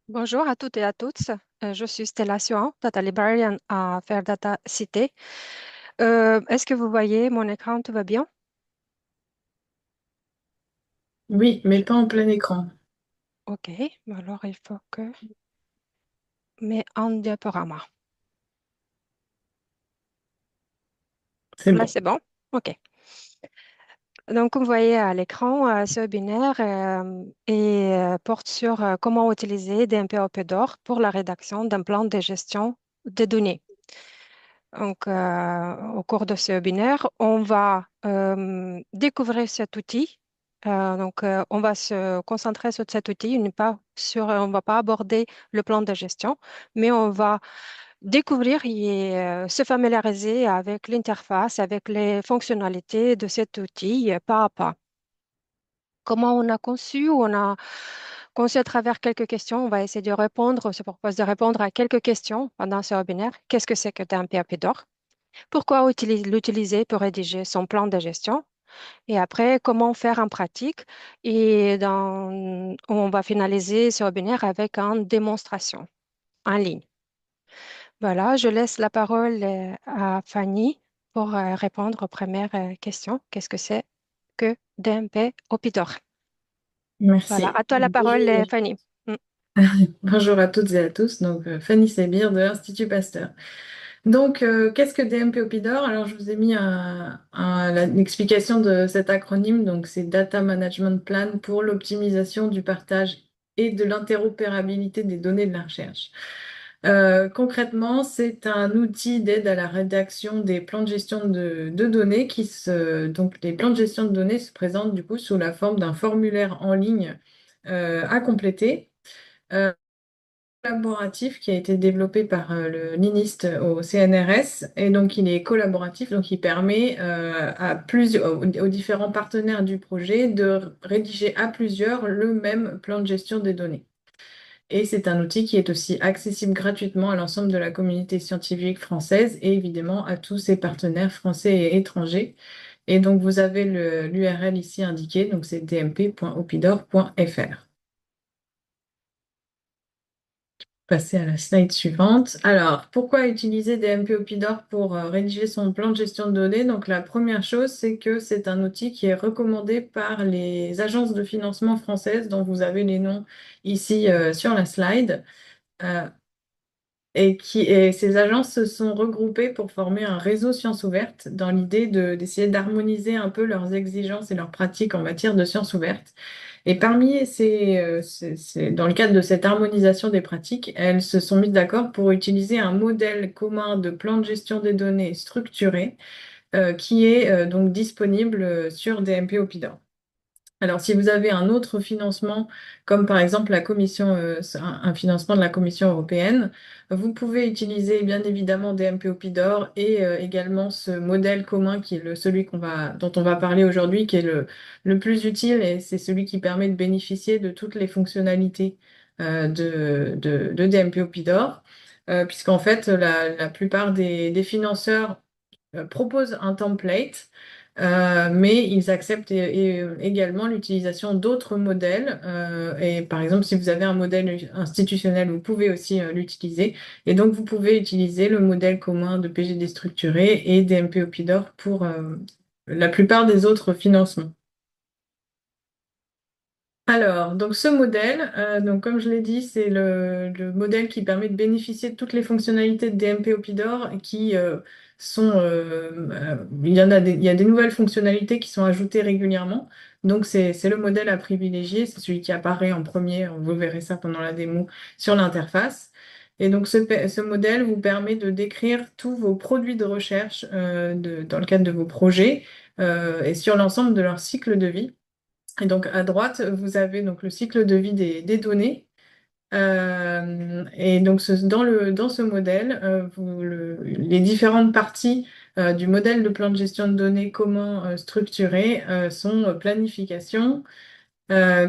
Bonjour à toutes et à tous. Je suis Stella Suan, Data Librarian à Fair Data Cité. Est-ce que vous voyez mon écran? Tout va bien? Oui, mais pas en plein écran. OK. Alors, il faut que... Mais en diaporama. C'est Là, bon. c'est bon? OK. Donc, comme vous voyez à l'écran, ce webinaire porte sur comment utiliser DMP OPDOR pour la rédaction d'un plan de gestion des données. Donc, au cours de ce webinaire, on va découvrir cet outil. On va se concentrer sur cet outil, on va pas aborder le plan de gestion, mais on va découvrir et se familiariser avec l'interface, avec les fonctionnalités de cet outil pas à pas. Comment on a conçu? On a conçu à travers quelques questions. On va essayer de répondre, on se propose de répondre à quelques questions pendant ce webinaire. Qu'est-ce que c'est que un PAP d'or? Pourquoi l'utiliser pour rédiger son plan de gestion? Et après, comment faire en pratique? On va finaliser ce webinaire avec une démonstration en ligne. Voilà, je laisse la parole à Fanny pour répondre aux premières questions. Qu'est-ce que c'est que DMP Opidor? Voilà, Merci. à toi la parole, Bonjour. Fanny. Mm. Bonjour à toutes et à tous. Donc, Fanny Sebir de l'Institut Pasteur. Donc, qu'est-ce que DMP Opidor? Alors, je vous ai mis l'explication de cet acronyme. Donc, c'est Data Management Plan pour l'optimisation du partage et de l'interopérabilité des données de la recherche. Concrètement, c'est un outil d'aide à la rédaction des plans de gestion de données donc les plans de gestion de données se présentent du coup sous la forme d'un formulaire en ligne à compléter. Euh, Collaboratif qui a été développé par le NINIST au CNRS et donc il est collaboratif, donc il permet aux différents partenaires du projet de rédiger à plusieurs le même plan de gestion des données. Et c'est un outil qui est aussi accessible gratuitement à l'ensemble de la communauté scientifique française et évidemment à tous ses partenaires français et étrangers. Et donc vous avez l'URL ici indiqué, donc c'est dmp.opidor.fr. Passer à la slide suivante. Alors, pourquoi utiliser DMP Opidor pour rédiger son plan de gestion de données? Donc, la première chose, c'est que c'est un outil qui est recommandé par les agences de financement françaises, dont vous avez les noms ici sur la slide. Euh, et ces agences se sont regroupées pour former un réseau sciences ouvertes dans l'idée d'essayer d'harmoniser un peu leurs exigences et leurs pratiques en matière de sciences ouvertes. Et parmi dans le cadre de cette harmonisation des pratiques, elles se sont mises d'accord pour utiliser un modèle commun de plan de gestion des données structuré qui est donc disponible sur DMP Opidor. Alors, si vous avez un autre financement, comme par exemple un financement de la Commission européenne, vous pouvez utiliser bien évidemment DMP Opidor et également ce modèle commun qui est dont on va parler aujourd'hui, qui est le plus utile et c'est celui qui permet de bénéficier de toutes les fonctionnalités de DMP Opidor, puisqu'en fait, la plupart des financeurs proposent un template, mais ils acceptent également l'utilisation d'autres modèles. Et par exemple, si vous avez un modèle institutionnel, vous pouvez aussi l'utiliser. Et donc, vous pouvez utiliser le modèle commun de PGD structuré et DMP Opidor pour la plupart des autres financements. Alors, donc ce modèle, donc comme je l'ai dit, c'est le modèle qui permet de bénéficier de toutes les fonctionnalités de DMP Opidor qui il y a des nouvelles fonctionnalités qui sont ajoutées régulièrement. Donc c'est le modèle à privilégier, c'est celui qui apparaît en premier, vous verrez ça pendant la démo sur l'interface. Et donc ce modèle vous permet de décrire tous vos produits de recherche dans le cadre de vos projets et sur l'ensemble de leur cycle de vie. Et donc à droite, vous avez donc le cycle de vie des données. Et donc dans ce modèle, les différentes parties du modèle de plan de gestion de données commun structuré sont planification,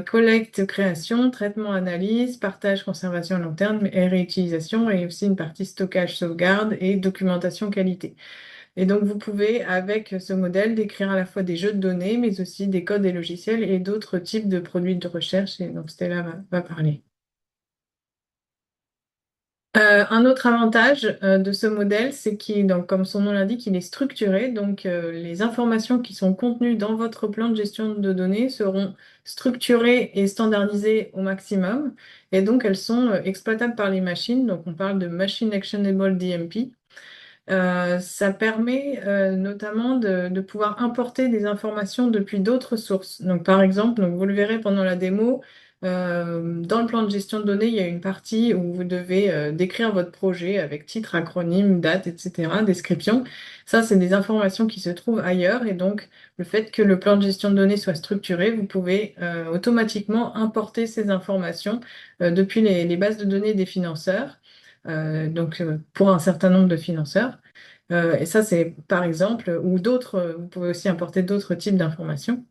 collecte, création, traitement, analyse, partage, conservation à long terme et réutilisation, et aussi une partie stockage, sauvegarde et documentation qualité. Et donc, vous pouvez, avec ce modèle, décrire à la fois des jeux de données, mais aussi des codes et logiciels et d'autres types de produits de recherche. Et donc, Stella va parler. Un autre avantage de ce modèle, c'est qu'il, donc, comme son nom l'indique, il est structuré. Donc, les informations qui sont contenues dans votre plan de gestion de données seront structurées et standardisées au maximum. Et donc, elles sont exploitables par les machines. Donc, on parle de Machine Actionable DMP. Ça permet notamment de pouvoir importer des informations depuis d'autres sources. Donc, par exemple, donc vous le verrez pendant la démo, dans le plan de gestion de données, il y a une partie où vous devez décrire votre projet avec titre, acronyme, date, etc., description. Ça, c'est des informations qui se trouvent ailleurs. Et donc, le fait que le plan de gestion de données soit structuré, vous pouvez automatiquement importer ces informations depuis les bases de données des financeurs. Pour un certain nombre de financeurs. Et ça, c'est par exemple, ou d'autres, vous pouvez aussi importer d'autres types d'informations.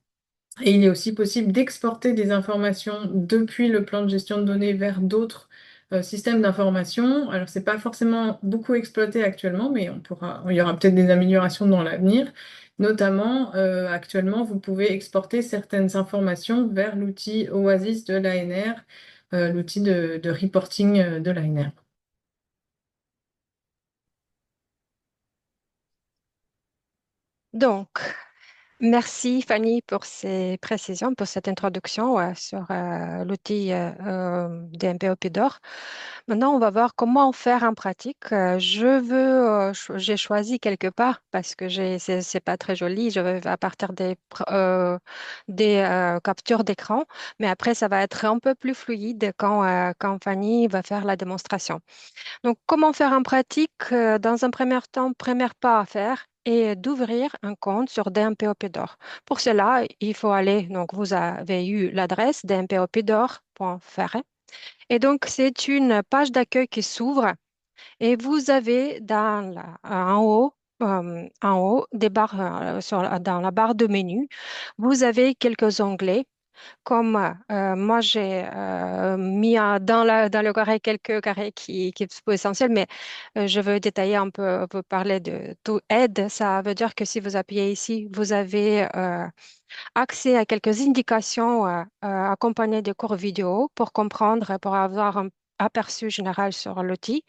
Et il est aussi possible d'exporter des informations depuis le plan de gestion de données vers d'autres systèmes d'information. Alors, c'est pas forcément beaucoup exploité actuellement, mais il y aura peut-être des améliorations dans l'avenir. Notamment, actuellement, vous pouvez exporter certaines informations vers l'outil Oasis de l'ANR, l'outil de reporting de l'ANR. Donc, merci Fanny pour ces précisions, pour cette introduction sur l'outil DMP Opidor. Maintenant, on va voir comment faire en pratique. J'ai choisi quelque part parce que c'est pas très joli. Je vais à partir des captures d'écran, mais après, ça va être un peu plus fluide quand Fanny va faire la démonstration. Donc, comment faire en pratique? Dans un premier temps, premier pas à faire est d'ouvrir un compte sur DMPOPDOR. Pour cela, il faut aller, donc vous avez eu l'adresse dmpopdor.fr et donc c'est une page d'accueil qui s'ouvre et vous avez en haut des barres, dans la barre de menu, vous avez quelques onglets comme moi, j'ai mis dans le carré quelques carrés qui sont essentiels, mais je veux détailler un peu, vous parler de tout aide. Ça veut dire que si vous appuyez ici, vous avez accès à quelques indications accompagnées de cours vidéo pour comprendre, pour avoir un aperçu général sur l'outil.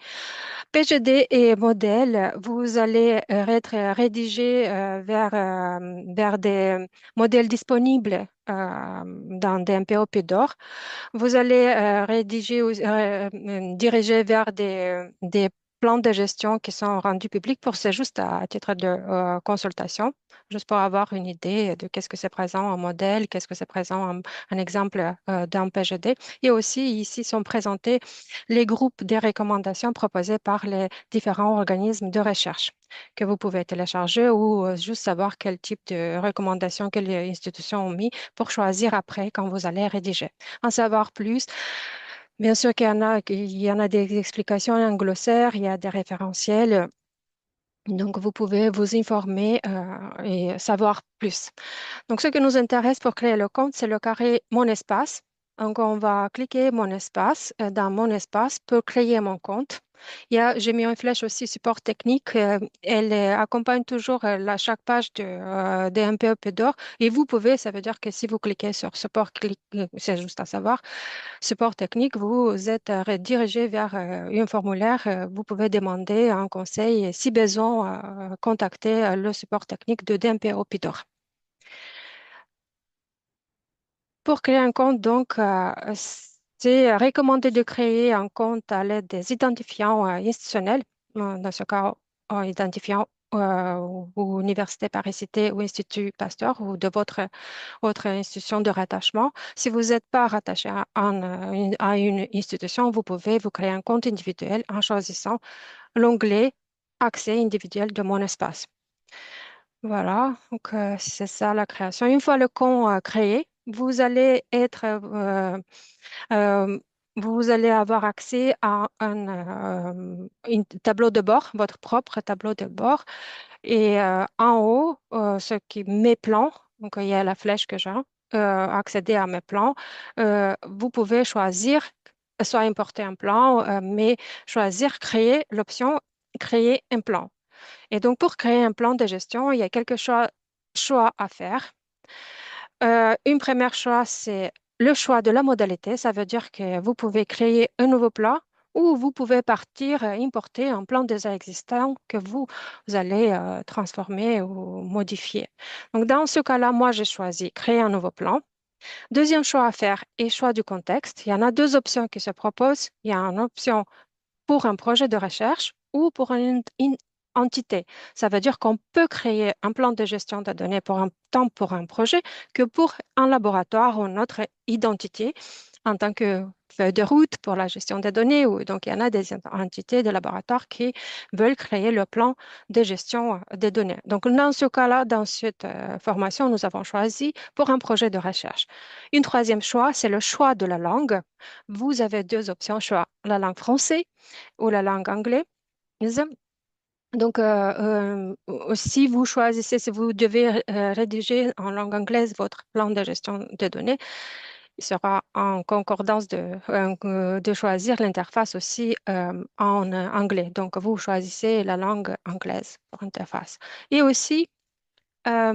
PGD et modèles, vous allez être rédigé vers des modèles disponibles dans DMPO PDOR. Vous allez diriger vers des plans de gestion qui sont rendus publics pour c'est juste à titre de consultation, juste pour avoir une idée de qu'est-ce que c'est présent en modèle, qu'est-ce que c'est présent en un exemple d'un PGD. Et aussi, ici sont présentés les groupes des recommandations proposées par les différents organismes de recherche que vous pouvez télécharger ou juste savoir quel type de recommandations que les institutions ont mis pour choisir après quand vous allez rédiger. En savoir plus, bien sûr qu'il y en a des explications, un glossaire, il y a des référentiels. Donc, vous pouvez vous informer et savoir plus. Donc, ce qui nous intéresse pour créer le compte, c'est le carré Mon espace. Donc, on va cliquer Mon espace dans Mon espace pour créer mon compte. J'ai mis une flèche aussi support technique. Elle accompagne toujours chaque page de MPE d'or. Et vous pouvez, ça veut dire que si vous cliquez sur support, c'est juste à savoir, support technique, vous êtes redirigé vers un formulaire. Vous pouvez demander un conseil et si besoin, contacter le support technique de DMPO Pidor. Pour créer un compte, donc, c'est recommandé de créer un compte à l'aide des identifiants institutionnels, dans ce cas, en identifiant ou Université Paris-Cité ou Institut Pasteur ou de votre institution de rattachement. Si vous n'êtes pas rattaché à une institution, vous pouvez vous créer un compte individuel en choisissant l'onglet Accès individuel de mon espace. Voilà, donc c'est ça la création. Une fois le compte créé, euh, vous allez avoir accès à un tableau de bord, votre propre tableau de bord. Et en haut, ce qui est mes plans, donc il y a la flèche que j'ai, accéder à mes plans. Vous pouvez choisir, soit importer un plan, mais choisir créer l'option créer un plan. Et donc, pour créer un plan de gestion, il y a quelques choix à faire. Une première choix, c'est le choix de la modalité. Ça veut dire que vous pouvez créer un nouveau plan ou vous pouvez partir importer un plan déjà existant que vous allez transformer ou modifier. Donc, dans ce cas-là, moi, j'ai choisi créer un nouveau plan. Deuxième choix à faire est choix du contexte. Il y en a deux options qui se proposent. Il y a une option pour un projet de recherche ou pour une entité. Ça veut dire qu'on peut créer un plan de gestion de données pour un temps pour un projet que pour un laboratoire ou une autre identité en tant que feuille de route pour la gestion des données. Ou, donc, il y en a des entités, des laboratoires qui veulent créer le plan de gestion des données. Donc, dans ce cas-là, dans cette formation, nous avons choisi pour un projet de recherche. Une troisième choix, c'est le choix de la langue. Vous avez deux options choix, la langue française ou la langue anglaise. Donc, si vous choisissez, si vous devez rédiger en langue anglaise votre plan de gestion des données, il sera en concordance de choisir l'interface aussi en anglais. Donc, vous choisissez la langue anglaise pour interface. Et aussi,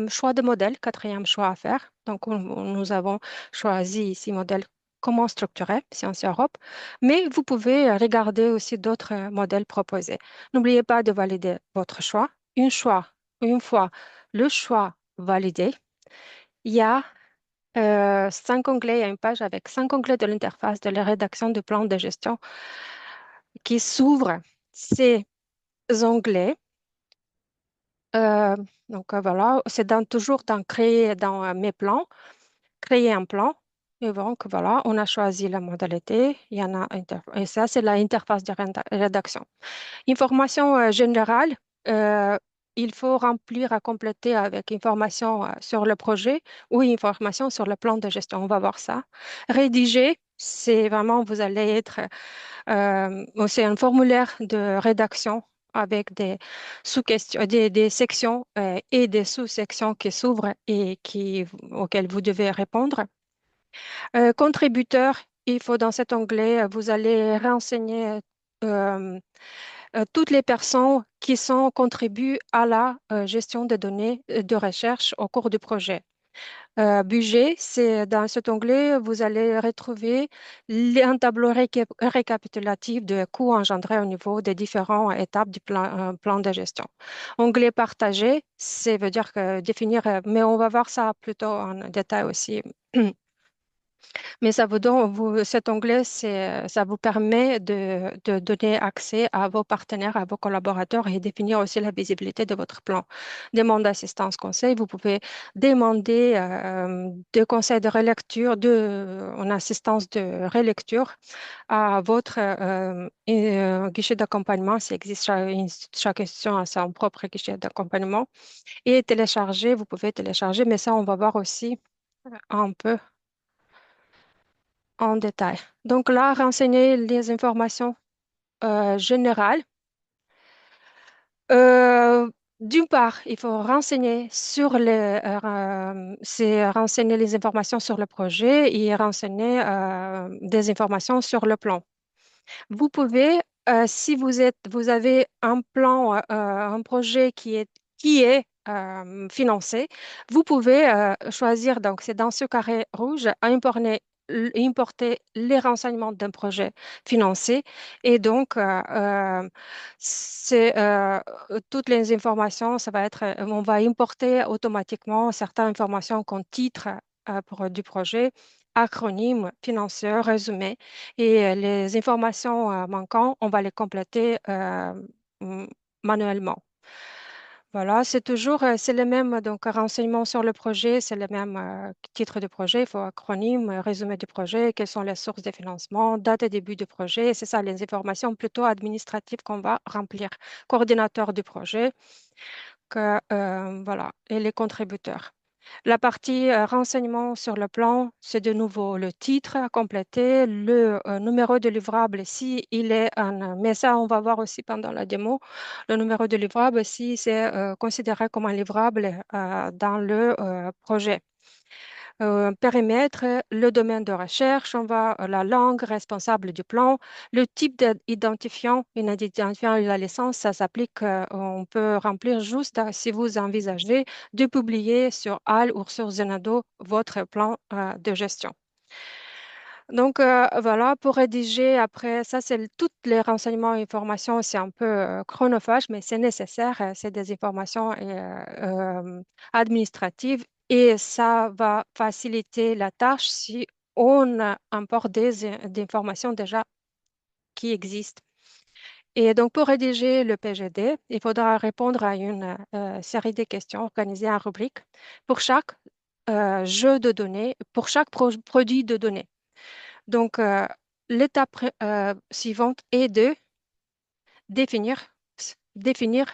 choix de modèle, quatrième choix à faire. Donc, nous avons choisi ici modèle comment structurer Sciences Europe, mais vous pouvez regarder aussi d'autres modèles proposés. N'oubliez pas de valider votre choix. Une fois le choix validé, il y a cinq onglets, il y a une page avec cinq onglets de l'interface de la rédaction du plan de gestion qui s'ouvrent. Ces onglets voilà, c'est toujours dans créer dans mes plans, créer un plan. Et donc voilà, on a choisi la modalité. Il y en a et ça, c'est l'interface de rédaction. Information générale, euh, il faut remplir à compléter avec information sur le projet ou information sur le plan de gestion. On va voir ça. Rédiger, c'est vraiment, vous allez être c'est un formulaire de rédaction avec des sous-questions, des sections et des sous-sections qui s'ouvrent et auxquelles vous devez répondre. Contributeur, il faut dans cet onglet, vous allez renseigner euh, toutes les personnes qui sont contribuent à la gestion des données de recherche au cours du projet. Budget, c'est dans cet onglet, vous allez retrouver un tableau récapitulatif de coûts engendrés au niveau des différentes étapes du plan de gestion. Onglet partagé, c'est veut dire que définir, mais on va voir ça plutôt en détail aussi. Mais ça vous donne, cet onglet, ça vous permet de donner accès à vos partenaires, à vos collaborateurs et définir aussi la visibilité de votre plan. Demande d'assistance conseil, vous pouvez demander des conseils de relecture, en assistance de relecture à votre guichet d'accompagnement, s'il existe chaque question a son propre guichet d'accompagnement. Et télécharger, vous pouvez télécharger, mais ça, on va voir aussi un peu en détail. Donc là, renseigner les informations générales. Euh, D'une part, il faut renseigner c'est renseigner les informations sur le projet et renseigner des informations sur le plan. Vous pouvez, si vous avez un plan, un projet qui est financé, vous pouvez choisir, donc c'est dans ce carré rouge, importer les renseignements d'un projet financé. Et donc, toutes les informations, ça va être, on va importer automatiquement certaines informations comme titre du projet, acronyme, financeur, résumé. Et les informations manquantes, on va les compléter m- manuellement. Voilà, c'est toujours, c'est le même, donc renseignement sur le projet, c'est le même titre de projet, il faut acronyme, résumé du projet, quelles sont les sources de financement, date et début du projet, c'est ça les informations plutôt administratives qu'on va remplir. Coordinateur du projet, voilà, et les contributeurs. La partie renseignement sur le plan, c'est de nouveau le titre à compléter, le numéro de livrable si il est un, mais ça on va voir aussi pendant la démo, le numéro de livrable si c'est considéré comme un livrable dans le projet. Périmètre, le domaine de recherche, on va la langue responsable du plan, le type d'identifiant, une identifiant et la licence, ça s'applique, on peut remplir juste si vous envisagez de publier sur HAL ou sur Zenado votre plan de gestion. Donc, voilà, pour rédiger après, ça, c'est tous les renseignements et informations, c'est un peu chronophage, mais c'est nécessaire, c'est des informations administratives et ça va faciliter la tâche si on importe des informations déjà qui existent. Et donc, pour rédiger le PGD, il faudra répondre à une série de questions organisées en rubriques pour chaque jeu de données, pour chaque produit de données. Donc, l'étape suivante est de définir, définir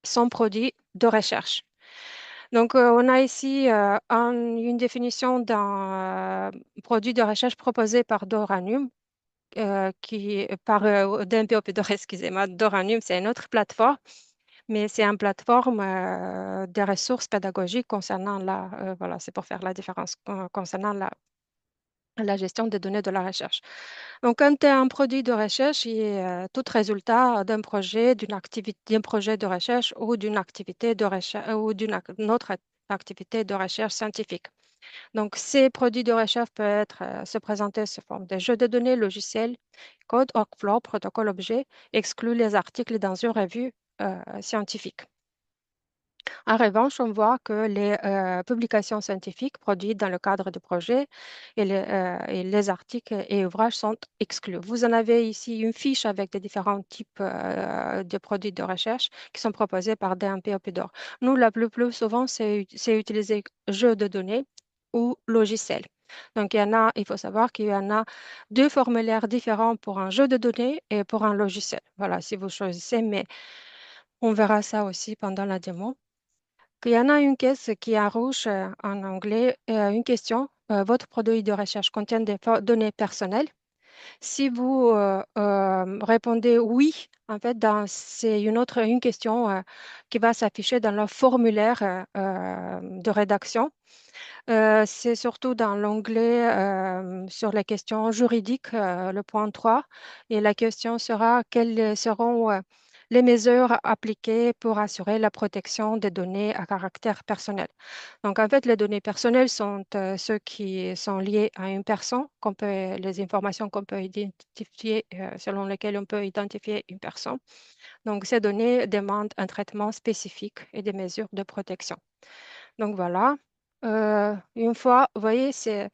son produit de recherche. Donc, on a ici une définition d'un produit de recherche proposé par Doranum, d'MPOP, excusez-moi, Doranum, c'est une autre plateforme, mais c'est une plateforme des ressources pédagogiques concernant voilà, c'est pour faire la différence concernant la gestion des données de la recherche. Donc, quand tu as un produit de recherche, il est tout résultat d'un projet, d'une activité, d'un projet de recherche ou d'une activité de recherche ou une autre activité de recherche scientifique. Donc, ces produits de recherche peuvent se présenter sous forme de jeux de données, logiciels, code, workflow, protocole objet, exclut les articles dans une revue scientifique. En revanche, on voit que les publications scientifiques produites dans le cadre du projet et les articles et ouvrages sont exclus. Vous en avez ici une fiche avec des différents types de produits de recherche qui sont proposés par DMP Opidor. Nous, plus souvent, c'est utiliser jeux de données ou logiciels. Donc, il faut savoir qu'il y en a deux formulaires différents pour un jeu de données et pour un logiciel. Voilà, si vous choisissez, mais on verra ça aussi pendant la démo. Il y en a une caisse qui est en rouge en anglais. Une question. Votre produit de recherche contient des données personnelles. Si vous répondez oui, en fait, c'est une question qui va s'afficher dans le formulaire de rédaction. C'est surtout dans l'onglet sur les questions juridiques, le point 3. Et la question sera quelles seront les mesures appliquées pour assurer la protection des données à caractère personnel. Donc, en fait, les données personnelles sont ceux qui sont liés à une personne, les informations qu'on peut identifier, selon lesquelles on peut identifier une personne. Donc, ces données demandent un traitement spécifique et des mesures de protection. Donc voilà. Une fois, vous voyez, c'est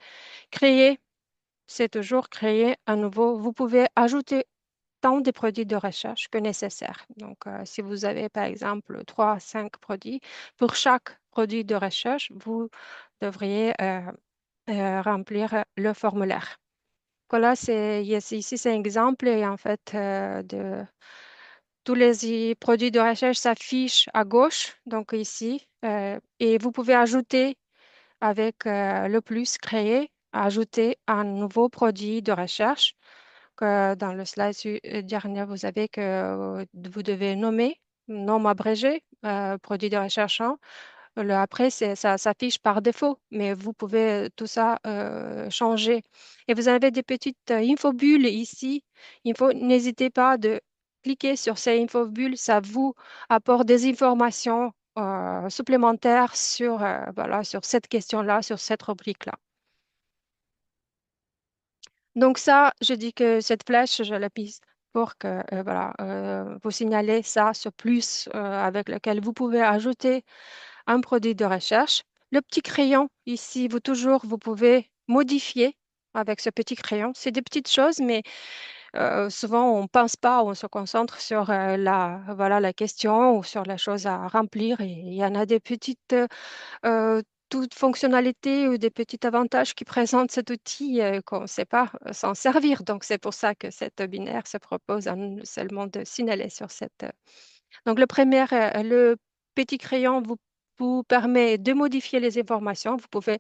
toujours créer un nouveau. Vous pouvez ajouter tant de produits de recherche que nécessaire. Donc, si vous avez par exemple 3, 5 produits, pour chaque produit de recherche, vous devriez remplir le formulaire. Voilà, ici, c'est un exemple et en fait de tous les produits de recherche s'affichent à gauche, donc ici, et vous pouvez ajouter avec le plus créé, ajouter un nouveau produit de recherche. Que dans le slide dernier, vous avez que vous devez nommer, nom abrégé, produit de recherche 1. Après, ça s'affiche par défaut, mais vous pouvez tout ça changer. Et vous avez des petites infobulles ici. N'hésitez pas de cliquer sur ces infobulles, ça vous apporte des informations supplémentaires sur, voilà, sur cette question-là, sur cette rubrique-là. Donc ça, je dis que cette flèche, je la piste pour que voilà, vous signalez ça, ce plus avec lequel vous pouvez ajouter un produit de recherche. Le petit crayon, ici, vous pouvez modifier avec ce petit crayon. C'est des petites choses, mais souvent on ne pense pas, on se concentre sur voilà, la question ou sur la chose à remplir. Et il y en a des petites toute fonctionnalité ou des petits avantages qui présentent cet outil qu'on ne sait pas s'en servir. Donc, c'est pour ça que cette binaire se propose seulement de signaler sur cette. Donc, le petit crayon vous permet de modifier les informations. Vous pouvez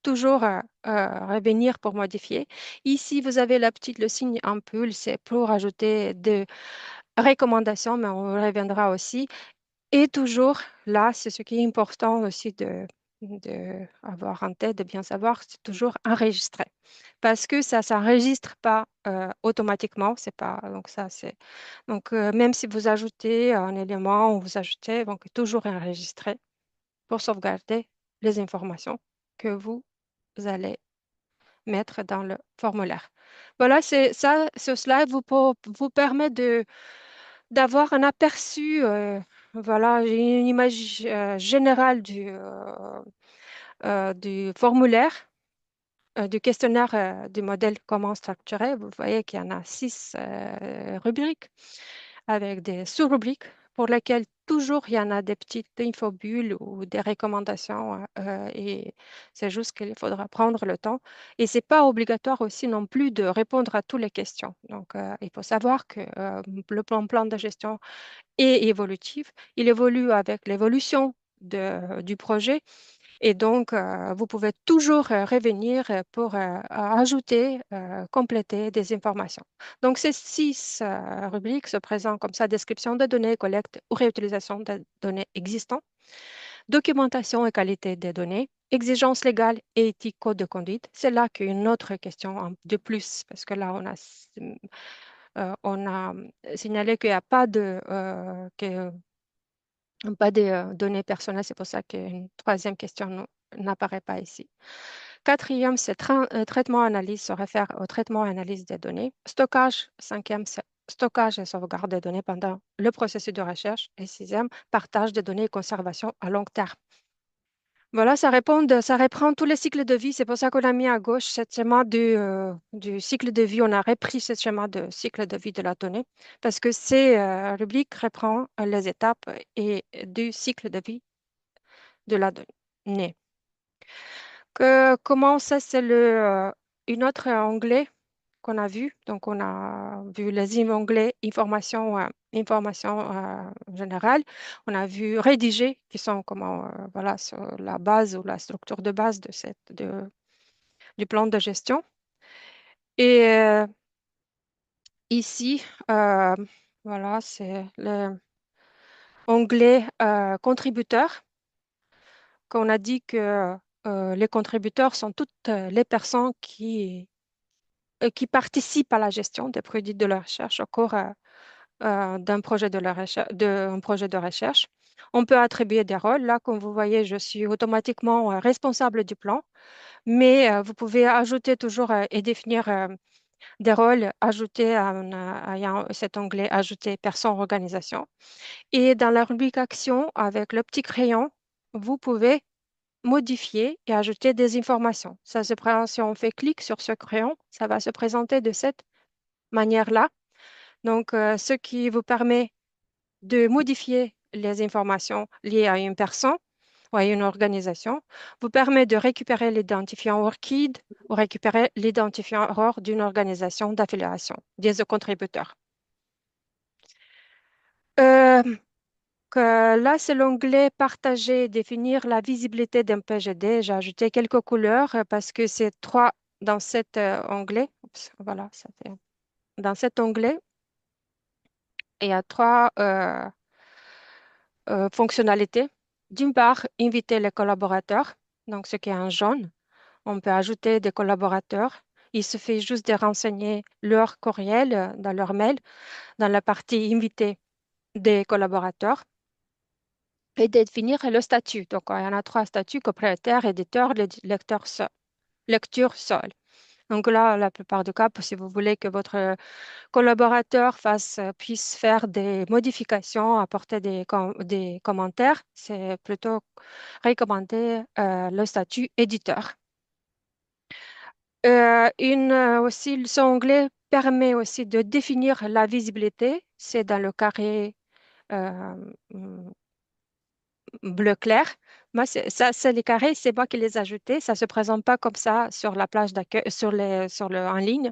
toujours revenir pour modifier. Ici, vous avez le signe ampoule, c'est pour ajouter des recommandations, mais on reviendra aussi. Et toujours là, c'est ce qui est important aussi de avoir en tête, de bien savoir, c'est toujours enregistrer. Parce que ça ne s'enregistre pas automatiquement. C'est pas, donc ça, c'est, donc, même si vous ajoutez un élément ou vous ajoutez, donc toujours enregistrer pour sauvegarder les informations que vous allez mettre dans le formulaire. Voilà, c'est ça, ce slide vous permet d'avoir un aperçu, voilà, une image générale du formulaire, du questionnaire du modèle comment structuré. Vous voyez qu'il y en a 6 rubriques avec des sous-rubriques pour lesquelles toujours il y en a des petites infobules ou des recommandations et c'est juste qu'il faudra prendre le temps. Et c'est pas obligatoire aussi non plus de répondre à toutes les questions. Donc, il faut savoir que le plan de gestion est évolutif. Il évolue avec l'évolution du projet et donc, vous pouvez toujours revenir pour ajouter, compléter des informations. Donc, ces 6 rubriques se présentent comme ça, description de données, collecte ou réutilisation de données existantes, documentation et qualité des données, exigences légales et éthiques, code de conduite. C'est là qu'une autre question de plus, parce que là, on a signalé qu'il n'y a pas de données personnelles, c'est pour ça qu'une troisième question n'apparaît pas ici. Quatrième, c'est traitement analyse, se réfère au traitement et analyse des données. Stockage, cinquième, c'est stockage et sauvegarde des données pendant le processus de recherche. Et sixième, partage des données et conservation à long terme. Voilà, ça reprend tous les cycles de vie. C'est pour ça qu'on a mis à gauche ce schéma du cycle de vie. On a repris ce schéma de cycle de vie de la donnée parce que ces rubriques reprend les étapes et du cycle de vie de la donnée. Comment ça, c'est une autre onglet qu'on a vu. Donc, on a vu les onglets information générale. On a vu rédiger, qui sont comment, voilà, sur la base ou la structure de base du plan de gestion. Et ici, voilà, c'est l'onglet contributeurs, qu'on a dit que les contributeurs sont toutes les personnes qui participent à la gestion des produits de la recherche au cours d'un projet un projet de recherche. On peut attribuer des rôles. Là, comme vous voyez, je suis automatiquement responsable du plan, mais vous pouvez ajouter toujours et définir des rôles, ajouter il y a cet onglet Ajouter personne, organisation. Et dans la rubrique Action, avec le petit crayon, vous pouvez modifier et ajouter des informations. Si on fait clic sur ce crayon, ça va se présenter de cette manière-là. Donc, ce qui vous permet de modifier les informations liées à une personne ou à une organisation, vous permet de récupérer l'identifiant ORCID ou récupérer l'identifiant ROR d'une organisation d'affiliation, des contributeurs. Euh, Là, c'est l'onglet Partager, définir la visibilité d'un PGD. J'ai ajouté quelques couleurs parce que c'est trois dans cet onglet. Oups, voilà, ça fait. Dans cet onglet, il y a trois fonctionnalités. D'une part, inviter les collaborateurs, donc ce qui est en jaune. On peut ajouter des collaborateurs. Il suffit juste de renseigner leur courriel dans leur mail, dans la partie inviter des collaborateurs et définir le statut. Donc, il y en a 3 statuts, propriétaire, éditeur, lecture seule. Donc là, la plupart du cas, si vous voulez que votre collaborateur puisse faire des modifications, apporter des commentaires, c'est plutôt recommander le statut éditeur. Aussi, ce onglet permet aussi de définir la visibilité. C'est dans le carré euh, mm, bleu clair. Moi, ça, c'est les carrés, c'est moi qui les ai ajoutés. Ça ne se présente pas comme ça sur la plage d'accueil, en ligne.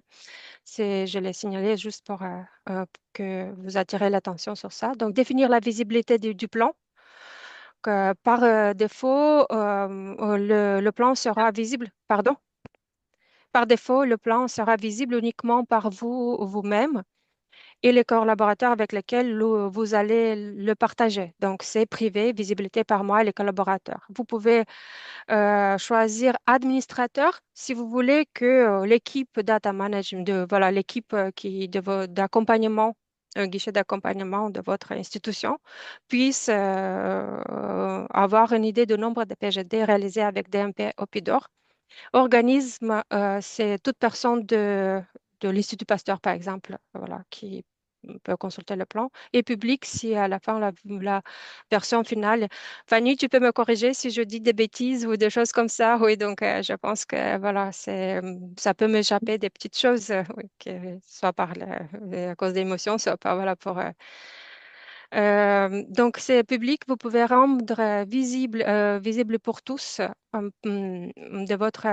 Je l'ai signalé juste pour que vous attirez l'attention sur ça. Donc, définir la visibilité du plan. Par défaut, le plan sera visible, pardon. Par défaut, le plan sera visible uniquement par vous-même et les collaborateurs avec lesquels vous allez le partager. Donc, c'est privé, visibilité par moi et les collaborateurs. Vous pouvez choisir administrateur si vous voulez que l'équipe data management, voilà, l'équipe d'accompagnement, un guichet d'accompagnement de votre institution puisse avoir une idée du nombre de PGD réalisés avec DMP Opidor. Organisme, c'est toute personne de l'Institut Pasteur, par exemple, voilà, qui peut consulter le plan. Et public, si à la fin, la version finale. Fanny, tu peux me corriger si je dis des bêtises ou des choses comme ça. Oui, donc je pense que voilà, ça peut m'échapper des petites choses, oui, soit à cause d'émotions, soit par, voilà, donc, c'est public, vous pouvez rendre visible pour tous de votre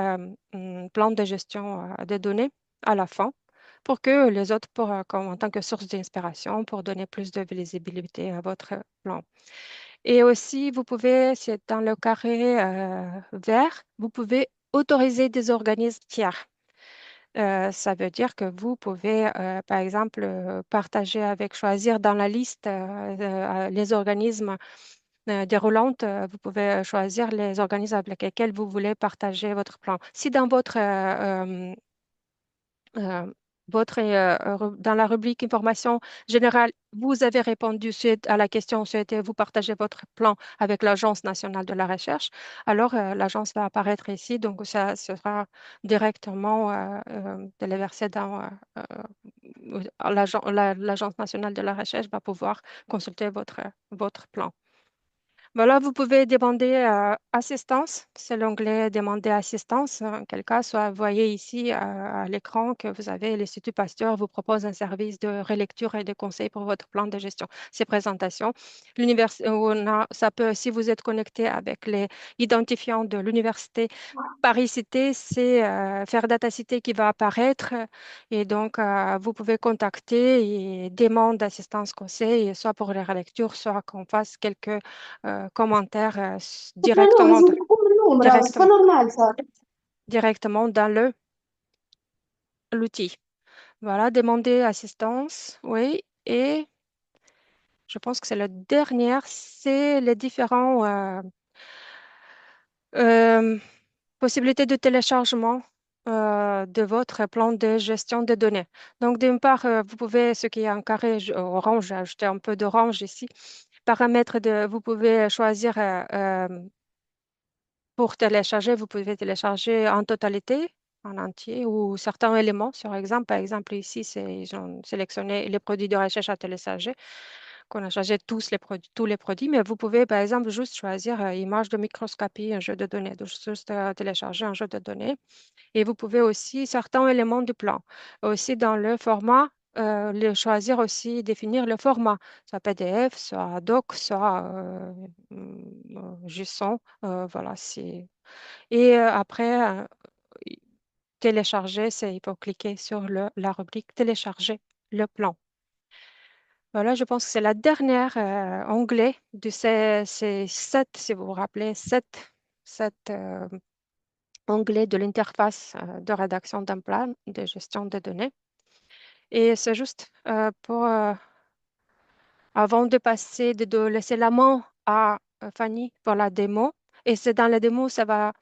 plan de gestion des données à la fin pour que les autres, comme en tant que source d'inspiration, pour donner plus de visibilité à votre plan. Et aussi, vous pouvez, c'est dans le carré vert, vous pouvez autoriser des organismes tiers. Ça veut dire que vous pouvez, par exemple, partager avec, choisir dans la liste les organismes déroulantes. Vous pouvez choisir les organismes avec lesquels vous voulez partager votre plan. Si dans euh, dans la rubrique information générale, vous avez répondu à la question souhaitez-vous partager votre plan avec l'Agence nationale de la recherche, alors l'agence va apparaître ici, donc ça sera directement téléversé dans l'Agence nationale de la recherche va pouvoir consulter votre plan. Voilà, vous pouvez demander assistance. C'est l'onglet demander assistance. En quel cas, soit vous voyez ici à l'écran que vous avez l'Institut Pasteur vous propose un service de relecture et de conseil pour votre plan de gestion. Ces présentations, ça peut, si vous êtes connecté avec les identifiants de l'université Paris Cité, c'est Faire Data Cité qui va apparaître et donc vous pouvez contacter et demander d'assistance conseil, soit pour la relecture, soit qu'on fasse quelques commentaires Mais non, directement, résultat comme le nombre, c'est pas directement, normal ça. directement dans l'outil. Voilà, demander assistance, oui. Et je pense que c'est la dernière, c'est les différents euh, possibilités de téléchargement de votre plan de gestion des données. Donc, d'une part, vous pouvez, ce qui est en carré orange, ajouter un peu d'orange ici. Paramètres vous pouvez choisir pour télécharger, vous pouvez télécharger en totalité, en entier, ou certains éléments. Par exemple, ici, ils ont sélectionné les produits de recherche à télécharger, qu'on a chargé tous les produits, mais vous pouvez, par exemple, juste choisir image de microscopie, un jeu de données, donc juste télécharger un jeu de données. Et vous pouvez aussi certains éléments du plan. Aussi dans le format, choisir aussi, définir le format, soit PDF, soit doc, soit JSON. Voilà, et après, télécharger, il faut cliquer sur la rubrique télécharger le plan. Voilà, je pense que c'est la dernière onglet de ces sept, si vous vous rappelez, sept onglets de l'interface de rédaction d'un plan de gestion des données. Et c'est juste avant de passer, de laisser la main à Fanny pour la démo. Et c'est dans la démo, ça va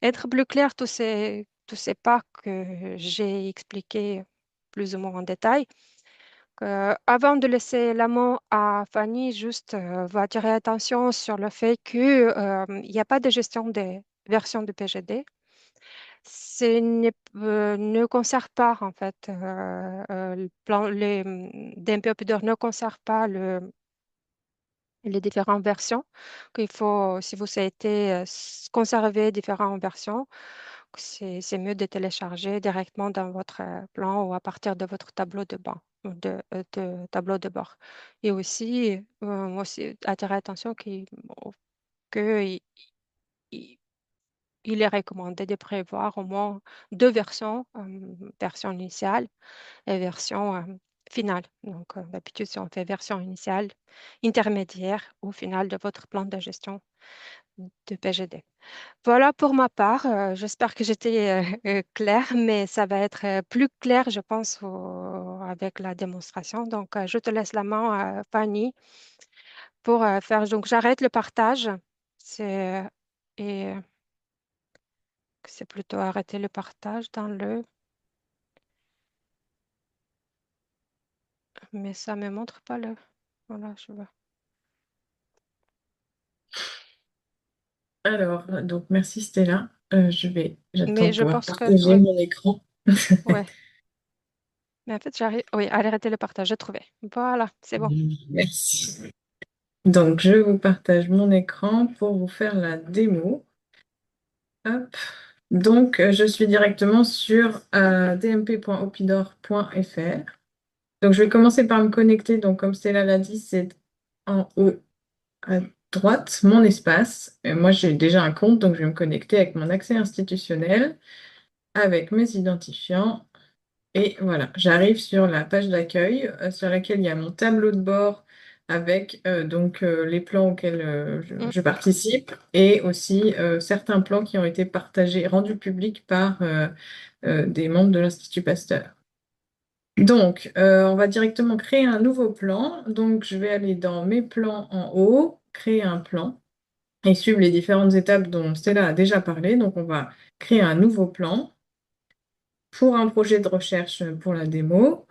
être plus clair tous ces pas que j'ai expliqués plus ou moins en détail. Avant de laisser la main à Fanny, juste va attirer attention sur le fait qu'il n'y a pas de gestion des versions de PGD. Ne conserve pas, en fait, le plan, DMP Opidor ne conserve pas les différentes versions. Qu'il faut, si vous souhaitez conserver différentes versions, c'est mieux de télécharger directement dans votre plan ou à partir de votre tableau de bord. De tableau de bord. Et aussi, moi aussi attirer attention que il est recommandé de prévoir au moins deux versions, version initiale et version finale. Donc, d'habitude, si on fait version initiale, intermédiaire ou finale de votre plan de gestion de PGD. Voilà pour ma part. J'espère que j'étais claire, mais ça va être plus clair, je pense, avec la démonstration. Donc, je te laisse la main, Fanny, pour faire. Donc, j'arrête le partage. C'est, et c'est plutôt arrêter le partage dans mais ça me montre pas le. Voilà, je vois. Alors, donc merci Stella. J'attends Mais de je pouvoir pense que, partager ouais, mon écran. ouais. Mais en fait, j'arrive, oui, à arrêter le partage, j'ai trouvé. Voilà, c'est bon. Merci. Donc, je vous partage mon écran pour vous faire la démo. Hop. Donc, je suis directement sur dmp.opidor.fr. Donc, je vais commencer par me connecter. Donc, comme Stella l'a dit, c'est en haut à droite, mon espace. Et moi, j'ai déjà un compte, donc je vais me connecter avec mon accès institutionnel, avec mes identifiants. Et voilà, j'arrive sur la page d'accueil sur laquelle il y a mon tableau de bord avec les plans auxquels Mm, je participe et aussi certains plans qui ont été partagés, rendus publics par des membres de l'Institut Pasteur. Donc, on va directement créer un nouveau plan. Donc, je vais aller dans mes plans en haut, créer un plan et suivre les différentes étapes dont Stella a déjà parlé. Donc, on va créer un nouveau plan pour un projet de recherche pour la démo.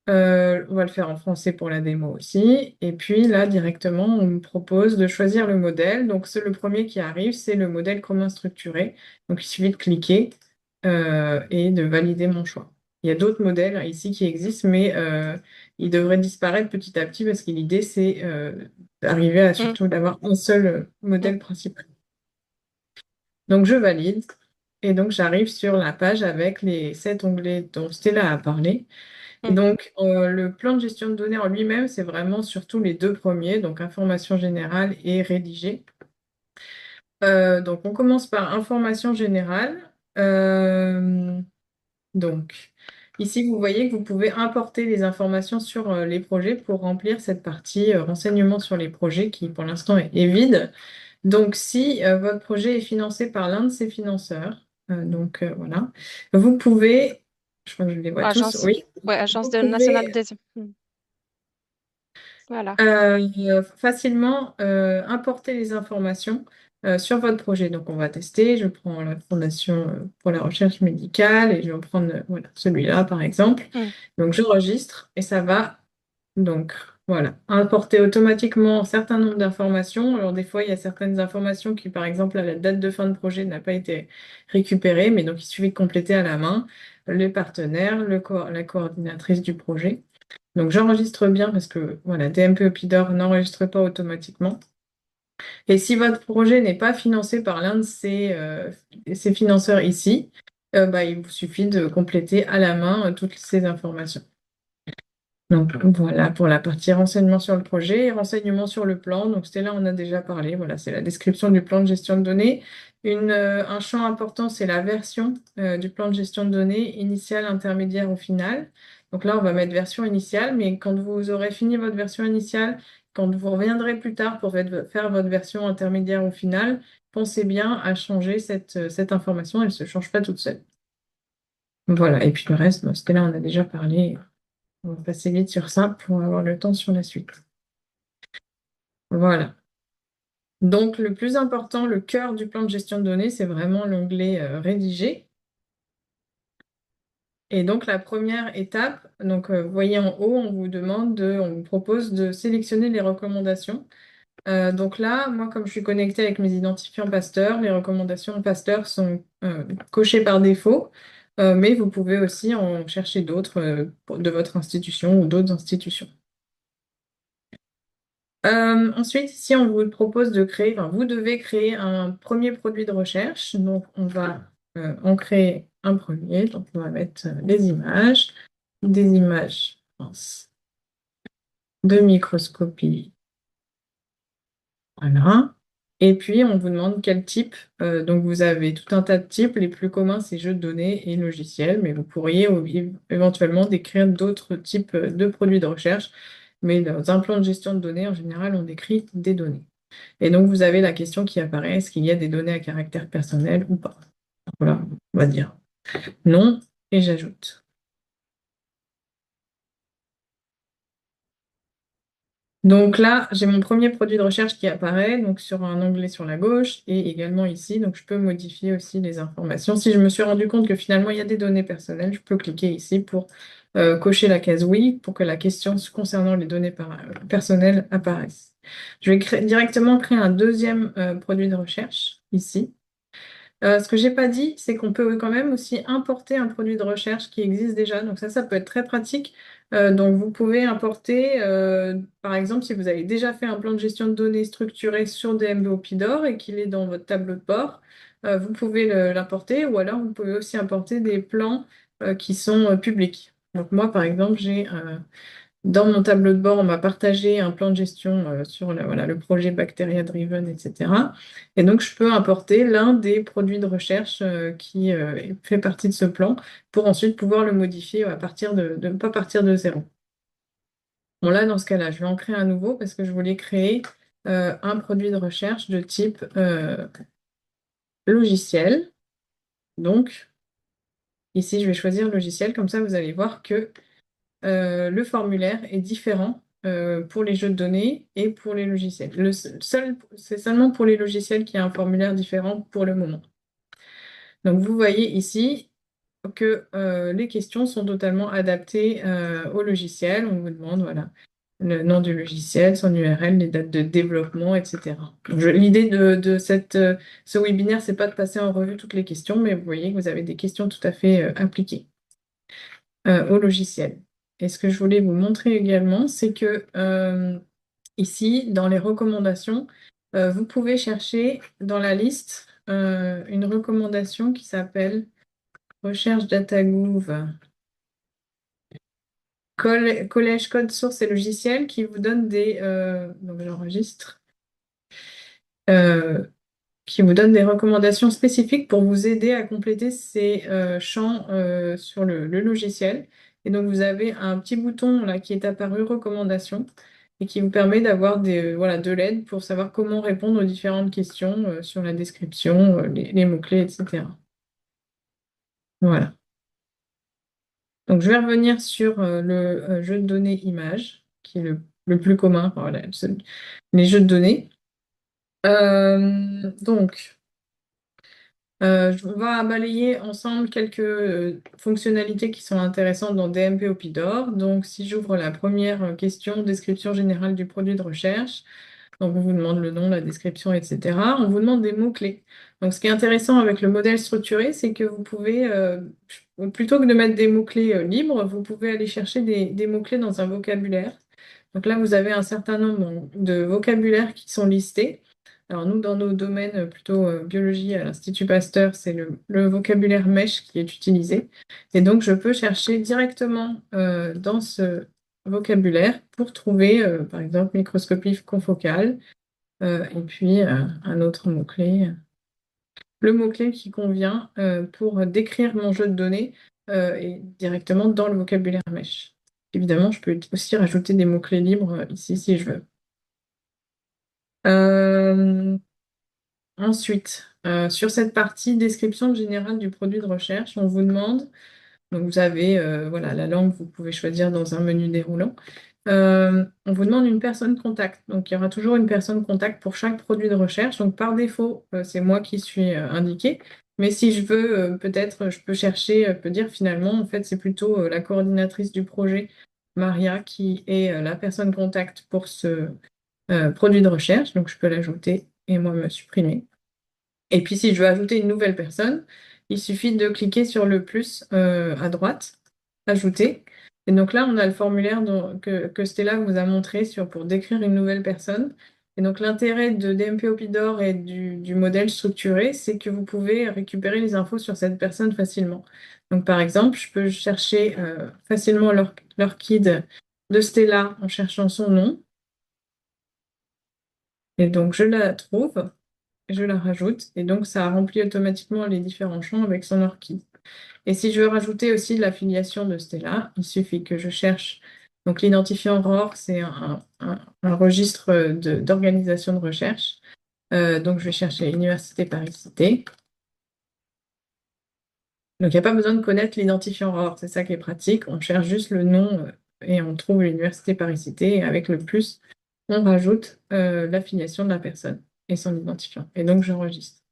On va le faire en français pour la démo aussi. Et puis là, directement, on me propose de choisir le modèle. Donc, c'est le premier qui arrive, c'est le modèle commun structuré. Donc, il suffit de cliquer et de valider mon choix. Il y a d'autres modèles ici qui existent, mais ils devraient disparaître petit à petit parce que l'idée, c'est d'arriver à mm, surtout d'avoir un seul mm, modèle principal. Donc, je valide. Et donc, j'arrive sur la page avec les 7 onglets dont Stella a parlé. Et mm, donc, le plan de gestion de données en lui-même, c'est vraiment surtout les deux premiers, donc information générale et rédigé. Donc, on commence par information générale. Euh, donc, ici, vous voyez que vous pouvez importer les informations sur les projets pour remplir cette partie renseignements sur les projets qui, pour l'instant, est vide. Donc, si votre projet est financé par l'un de ses financeurs, voilà, vous pouvez, je crois que je les vois tous, agence, oui, ouais, agence vous nationale pouvez des... Voilà. facilement importer les informations sur votre projet. Donc, on va tester. Je prends la Fondation pour la recherche médicale et je vais en prendre voilà, celui-là, par exemple. Mm, Donc, j'enregistre et ça va donc voilà, importer automatiquement un certain nombre d'informations. Alors, des fois, il y a certaines informations qui, par exemple, à la date de fin de projet n'a pas été récupérée, mais donc il suffit de compléter à la main le partenaire, la coordinatrice du projet. Donc j'enregistre bien parce que voilà, DMP Opidor n'enregistre pas automatiquement. Et si votre projet n'est pas financé par l'un de ces financeurs ici, il vous suffit de compléter à la main toutes ces informations. Donc voilà pour la partie renseignement sur le projet et renseignement sur le plan. Donc c'était là, on a déjà parlé. Voilà, c'est la description du plan de gestion de données. Un champ important, c'est la version du plan de gestion de données, initiale, intermédiaire ou finale. Donc là, on va mettre version initiale, mais quand vous aurez fini votre version initiale, quand vous reviendrez plus tard pour faire votre version intermédiaire ou finale, pensez bien à changer cette information. Elle ne se change pas toute seule. Voilà, et puis le reste, c'était là, on a déjà parlé. On va passer vite sur ça pour avoir le temps sur la suite. Voilà. Donc, le plus important, le cœur du plan de gestion de données, c'est vraiment l'onglet Rédiger. Et donc, la première étape, vous voyez en haut, on vous propose de sélectionner les recommandations. Donc là, moi, comme je suis connectée avec mes identifiants Pasteur, les recommandations Pasteur sont cochées par défaut, mais vous pouvez aussi en chercher d'autres de votre institution ou d'autres institutions. Ensuite, si on vous propose de créer, enfin, vous devez créer un premier produit de recherche. Donc, on va en créer un premier. Donc, on va mettre des images, je pense, de microscopie. Voilà. Et puis, on vous demande quel type. Donc, vous avez tout un tas de types. Les plus communs, c'est jeux de données et logiciels, mais vous pourriez éventuellement décrire d'autres types de produits de recherche. Mais dans un plan de gestion de données, en général, on décrit des données. Et donc, vous avez la question qui apparaît, est-ce qu'il y a des données à caractère personnel ou pas? Voilà, on va dire non, et j'ajoute. Donc là, j'ai mon premier produit de recherche qui apparaît, donc sur un onglet sur la gauche et également ici. Donc, je peux modifier aussi les informations. Si je me suis rendu compte que finalement, il y a des données personnelles, je peux cliquer ici pour cocher la case oui, pour que la question concernant les données personnelles apparaisse. Je vais directement créer un deuxième produit de recherche ici. Ce que j'ai pas dit, c'est qu'on peut quand même aussi importer un produit de recherche qui existe déjà. Donc ça peut être très pratique. Donc vous pouvez importer, par exemple, si vous avez déjà fait un plan de gestion de données structuré sur DMBO Pidor et qu'il est dans votre tableau de bord, vous pouvez l'importer ou alors vous pouvez aussi importer des plans qui sont publics. Donc moi, par exemple, j'ai dans mon tableau de bord, on m'a partagé un plan de gestion sur voilà, le projet Bacteria Driven, etc. Et donc, je peux importer l'un des produits de recherche qui fait partie de ce plan pour ensuite pouvoir le modifier à partir de ne pas partir de zéro. Bon, là, dans ce cas-là, je vais en créer un nouveau parce que je voulais créer un produit de recherche de type logiciel. Donc, ici, je vais choisir logiciel. Comme ça, vous allez voir que le formulaire est différent pour les jeux de données et pour les logiciels. C'est seulement pour les logiciels qu'il y a un formulaire différent pour le moment. Donc vous voyez ici que les questions sont totalement adaptées au logiciel. On vous demande voilà, le nom du logiciel, son URL, les dates de développement, etc. L'idée de ce webinaire, c'est pas de passer en revue toutes les questions, mais vous voyez que vous avez des questions tout à fait appliquées au logiciel. Et ce que je voulais vous montrer également, c'est que ici, dans les recommandations, vous pouvez chercher dans la liste une recommandation qui s'appelle Recherche DataGouv, Collège Code Source et Logiciel, qui vous donne donc j'enregistre, euh, qui vous donne des recommandations spécifiques pour vous aider à compléter ces champs sur le logiciel. Et donc, vous avez un petit bouton là qui est apparu Recommandations et qui vous permet d'avoir voilà, de l'aide pour savoir comment répondre aux différentes questions sur la description, les mots-clés, etc. Voilà. Donc, je vais revenir sur le jeu de données image, qui est le plus commun, enfin, voilà, les jeux de données. Donc, on va balayer ensemble quelques fonctionnalités qui sont intéressantes dans DMP Opidor. Donc, si j'ouvre la première question, description générale du produit de recherche, donc on vous demande le nom, la description, etc. On vous demande des mots-clés. Donc, ce qui est intéressant avec le modèle structuré, c'est que vous pouvez, plutôt que de mettre des mots-clés libres, vous pouvez aller chercher des mots-clés dans un vocabulaire. Donc là, vous avez un certain nombre de vocabulaires qui sont listés. Alors nous, dans nos domaines plutôt biologie à l'Institut Pasteur, c'est le vocabulaire MESH qui est utilisé. Et donc, je peux chercher directement dans ce vocabulaire pour trouver, par exemple, microscopie confocale et puis un autre mot-clé. Le mot-clé qui convient pour décrire mon jeu de données est directement dans le vocabulaire MESH. Évidemment, je peux aussi rajouter des mots-clés libres ici si je veux. Ensuite, sur cette partie description générale du produit de recherche, on vous demande, donc vous avez voilà, la langue, vous pouvez choisir dans un menu déroulant. On vous demande une personne contact. Donc il y aura toujours une personne contact pour chaque produit de recherche. Donc par défaut, c'est moi qui suis indiqué. Mais si je veux, peut-être, je peux chercher, peut dire finalement, en fait, c'est plutôt la coordinatrice du projet, Maria, qui est la personne contact pour ce produit de recherche. Donc je peux l'ajouter et moi me supprimer. Et puis, si je veux ajouter une nouvelle personne, il suffit de cliquer sur le plus à droite, ajouter. Et donc là, on a le formulaire que Stella vous a montré pour décrire une nouvelle personne. Et donc, l'intérêt de DMP Opidor et du modèle structuré, c'est que vous pouvez récupérer les infos sur cette personne facilement. Donc, par exemple, je peux chercher facilement l'orchide de Stella en cherchant son nom. Et donc, je la trouve. Je la rajoute et donc ça remplit automatiquement les différents champs avec son orchide. Et si je veux rajouter aussi l'affiliation de Stella, il suffit que je cherche. Donc l'identifiant ROR, c'est un registre d'organisation de recherche. Donc je vais chercher Université Paris-Cité. Donc il n'y a pas besoin de connaître l'identifiant ROR, c'est ça qui est pratique. On cherche juste le nom et on trouve l'Université Paris-Cité. Et avec le plus, on rajoute l'affiliation de la personne et son identifiant. Et donc j'enregistre.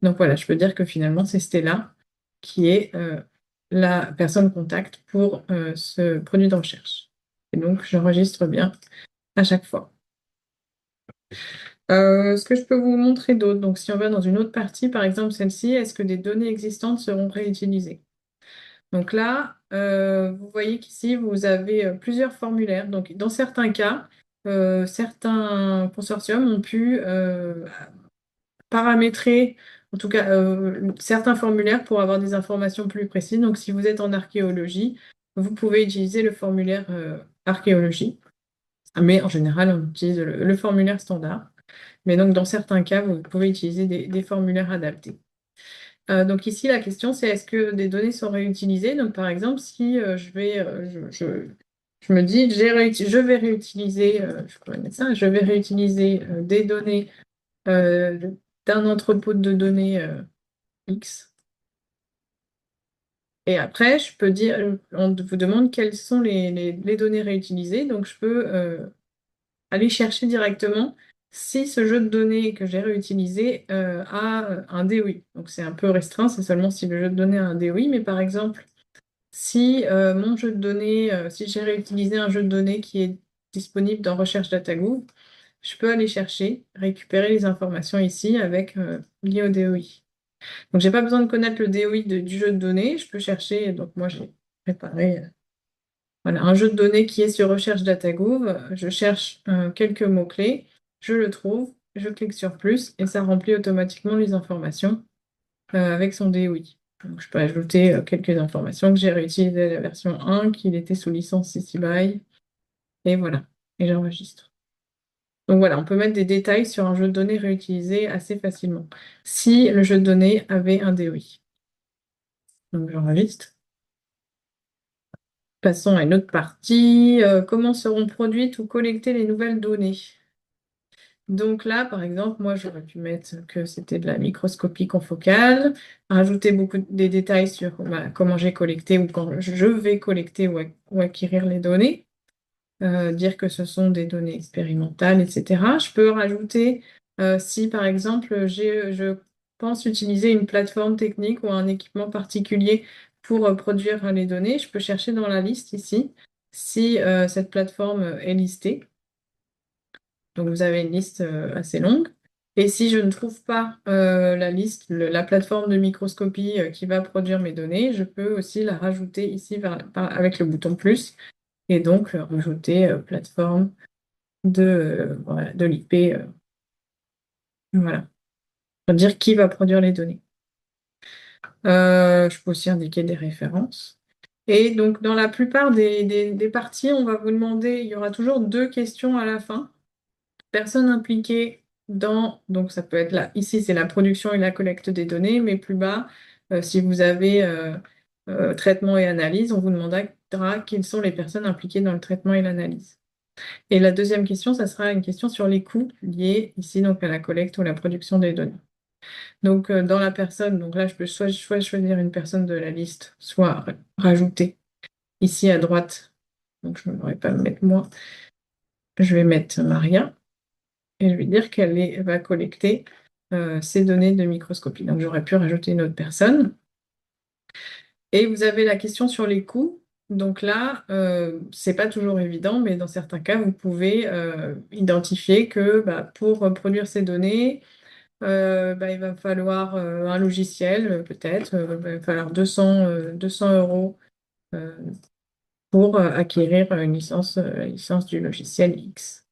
Donc voilà, je peux dire que finalement, c'est Stella qui est la personne contact pour ce produit de recherche. Et donc, j'enregistre bien à chaque fois. Ce que je peux vous montrer d'autre, donc si on va dans une autre partie, par exemple celle-ci, est-ce que des données existantes seront réutilisées? Donc là, vous voyez qu'ici, vous avez plusieurs formulaires. Donc dans certains cas, certains consortiums ont pu paramétrer, en tout cas, certains formulaires pour avoir des informations plus précises. Donc si vous êtes en archéologie, vous pouvez utiliser le formulaire archéologie. Mais en général, on utilise le formulaire standard. Mais donc, dans certains cas, vous pouvez utiliser des formulaires adaptés. Donc ici, la question, c'est est-ce que des données sont réutilisées? Donc, par exemple, si je me dis, je vais réutiliser, je pourrais mettre ça, je vais réutiliser des données euh, d'un entrepôt de données X. Et après, je peux dire, on vous demande quelles sont les données réutilisées. Donc, je peux aller chercher directement si ce jeu de données que j'ai réutilisé a un DOI. Donc c'est un peu restreint, c'est seulement si le jeu de données a un DOI, mais par exemple, si mon jeu de données, si j'ai réutilisé un jeu de données qui est disponible dans Recherche DataGo, je peux aller chercher, récupérer les informations ici avec liées au DOI. Donc j'ai pas besoin de connaître le DOI du jeu de données, je peux chercher, donc moi j'ai préparé voilà, un jeu de données qui est sur Recherche DataGouv. Je cherche quelques mots-clés, je le trouve, je clique sur plus et ça remplit automatiquement les informations avec son DOI. Donc, je peux ajouter quelques informations que j'ai réutilisées à la version 1, qu'il était sous licence CC BY, et voilà, et j'enregistre. Donc voilà, on peut mettre des détails sur un jeu de données réutilisé assez facilement, si le jeu de données avait un DOI. Donc j'enregistre. Passons à une autre partie. Comment seront produites ou collectées les nouvelles données? Donc là, par exemple, moi, j'aurais pu mettre que c'était de la microscopie confocale, rajouter des détails sur comment j'ai collecté ou quand je vais collecter ou acquérir les données, dire que ce sont des données expérimentales, etc. Je peux rajouter, si par exemple, je pense utiliser une plateforme technique ou un équipement particulier pour produire les données, je peux chercher dans la liste ici si cette plateforme est listée. Donc vous avez une liste assez longue. Et si je ne trouve pas la liste, la plateforme de microscopie qui va produire mes données, je peux aussi la rajouter ici avec le bouton plus et donc rajouter plateforme voilà, de l'IP. Voilà, pour dire qui va produire les données. Je peux aussi indiquer des références. Et donc dans la plupart des parties, on va vous demander, il y aura toujours deux questions à la fin. Personnes impliquées donc ça peut être là, ici c'est la production et la collecte des données, mais plus bas, si vous avez traitement et analyse, on vous demandera quelles sont les personnes impliquées dans le traitement et l'analyse. Et la deuxième question, ça sera une question sur les coûts liés ici donc à la collecte ou la production des données. Donc dans la personne, donc là je peux soit choisir une personne de la liste, soit rajouter ici à droite, donc je ne devrais pas me mettre moi, je vais mettre Maria. Et je vais dire qu'elle va collecter ces données de microscopie. Donc j'aurais pu rajouter une autre personne. Et vous avez la question sur les coûts. Donc là, c'est pas toujours évident, mais dans certains cas, vous pouvez identifier que pour produire ces données, il va falloir un logiciel, peut-être, il va falloir 200 euros euh, pour acquérir une licence du logiciel X.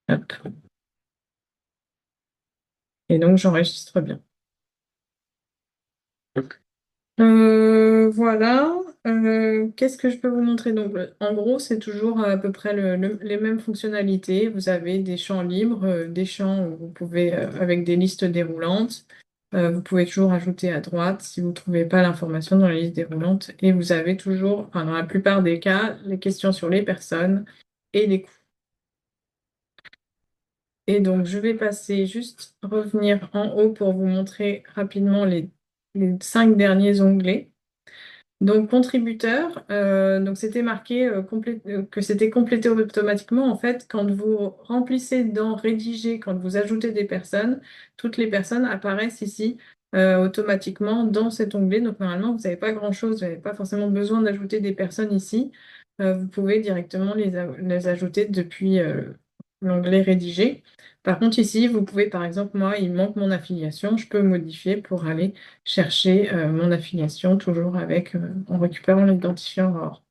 Hop. Et donc j'enregistre bien. Voilà. Qu'est-ce que je peux vous montrer? Donc, en gros, c'est toujours à peu près les mêmes fonctionnalités. Vous avez des champs libres, des champs où vous pouvez, avec des listes déroulantes. Vous pouvez toujours ajouter à droite si vous ne trouvez pas l'information dans la liste déroulante. Et vous avez toujours, enfin, dans la plupart des cas, les questions sur les personnes et les coûts. Et donc, je vais passer juste revenir en haut pour vous montrer rapidement les 5 derniers onglets. Donc, contributeur, donc c'était marqué que c'était complété automatiquement. En fait, quand vous remplissez dans Rédiger, quand vous ajoutez des personnes, toutes les personnes apparaissent ici automatiquement dans cet onglet. Donc, normalement, vous n'avez pas grand-chose, vous n'avez pas forcément besoin d'ajouter des personnes ici. Vous pouvez directement les ajouter depuis l'onglet rédiger. Par contre, ici, vous pouvez, par exemple, moi, il manque mon affiliation, je peux modifier pour aller chercher mon affiliation, toujours avec, en récupérant l'identifiant OR.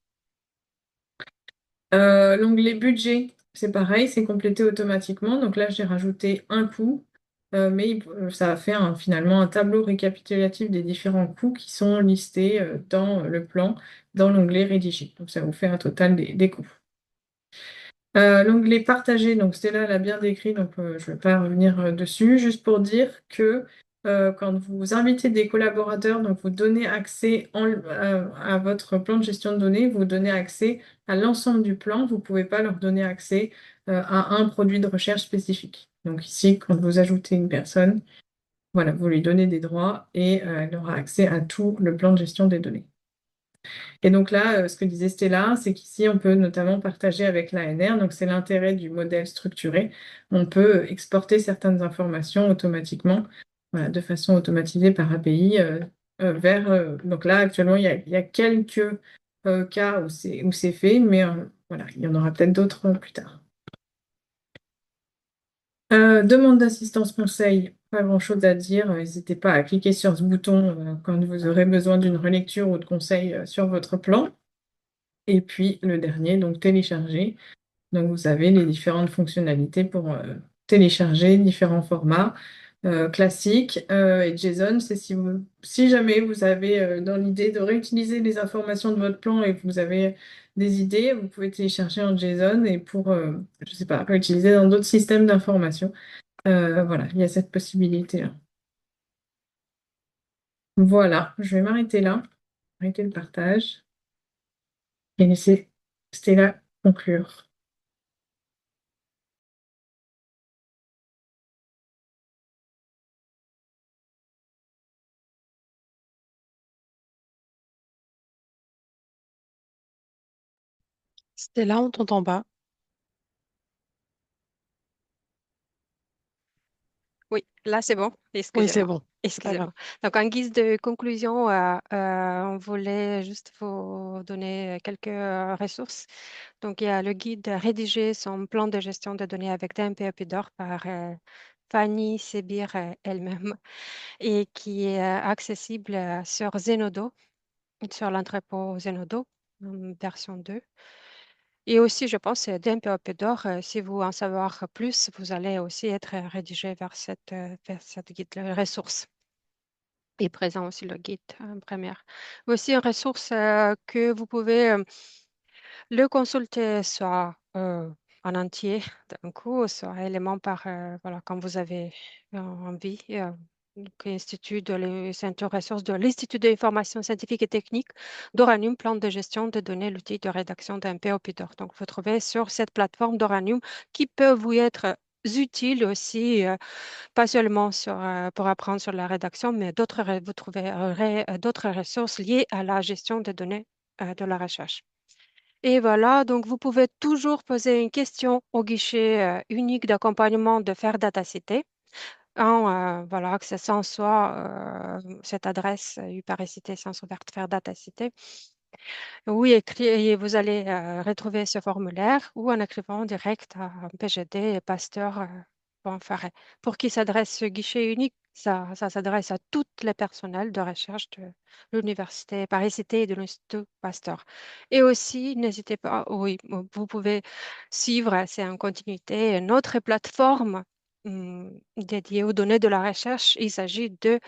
L'onglet budget, c'est pareil, c'est complété automatiquement. Donc là, j'ai rajouté un coût, mais ça a fait finalement un tableau récapitulatif des différents coûts qui sont listés dans le plan, dans l'onglet rédiger. Donc ça vous fait un total des coûts. L'onglet partagé, donc Stella l'a bien décrit, donc je ne vais pas revenir dessus, juste pour dire que quand vous invitez des collaborateurs, donc vous donnez accès à votre plan de gestion de données, vous donnez accès à l'ensemble du plan, vous ne pouvez pas leur donner accès à un produit de recherche spécifique. Donc ici, quand vous ajoutez une personne, voilà, vous lui donnez des droits et elle aura accès à tout le plan de gestion des données. Et donc là, ce que disait Stella, c'est qu'ici, on peut notamment partager avec l'ANR. Donc, c'est l'intérêt du modèle structuré. On peut exporter certaines informations automatiquement, voilà, de façon automatisée par API vers. Donc là, actuellement, il y a quelques cas où c'est fait, mais voilà, il y en aura peut-être d'autres plus tard. Demande d'assistance conseil, pas grand-chose à dire. N'hésitez pas à cliquer sur ce bouton quand vous aurez besoin d'une relecture ou de conseil sur votre plan. Et puis le dernier, donc télécharger. Donc vous avez les différentes fonctionnalités pour télécharger différents formats classiques. Et JSON, c'est si jamais vous avez dans l'idée de réutiliser les informations de votre plan et que vous avez des idées, vous pouvez télécharger en JSON et pour, je sais pas, réutiliser dans d'autres systèmes d'information. Voilà, il y a cette possibilité-là. Voilà, je vais m'arrêter là, arrêter le partage et laisser Stella conclure. C'était là, on t'entend pas. Oui, là c'est bon. Oui, c'est Excusez-moi. bon. C'est pas Excusez-moi. grave. Donc, en guise de conclusion, on voulait juste vous donner quelques ressources. Donc, il y a le guide Rédiger son plan de gestion de données avec DMP Upidor par Fanny Sebir elle-même et qui est accessible sur Zenodo, sur l'entrepôt Zenodo, version 2. Et aussi, je pense, DMP Upidor, si vous en savoir plus, vous allez aussi être rédigé vers cette guide, la ressource. Et présent aussi le guide première. Aussi une ressource que vous pouvez le consulter soit en entier d'un coup, soit élément par, voilà, quand vous avez envie. Donc, c'est une ressource de l'Institut d'information scientifique et technique d'Oranium, plan de gestion de données, l'outil de rédaction d'un POPIDOR. Donc, vous trouvez sur cette plateforme d'Oranium qui peut vous être utile aussi pas seulement pour apprendre sur la rédaction, mais vous trouverez d'autres ressources liées à la gestion des données de la recherche. Et voilà, donc vous pouvez toujours poser une question au guichet unique d'accompagnement de Faire Datacité en voilà, accessant soit cette adresse Uparicité Sciences Ouvertes Faire Datacité. Oui, et vous allez retrouver ce formulaire ou en écrivant direct à PGD et Pasteur Fanfare. Pour qui s'adresse ce guichet unique? Ça s'adresse à toutes les personnels de recherche de l'Université Paris-Cité et de l'Institut Pasteur. Et aussi, n'hésitez pas, oui, vous pouvez suivre, c'est en continuité, notre plateforme dédiée aux données de la recherche. Il s'agit de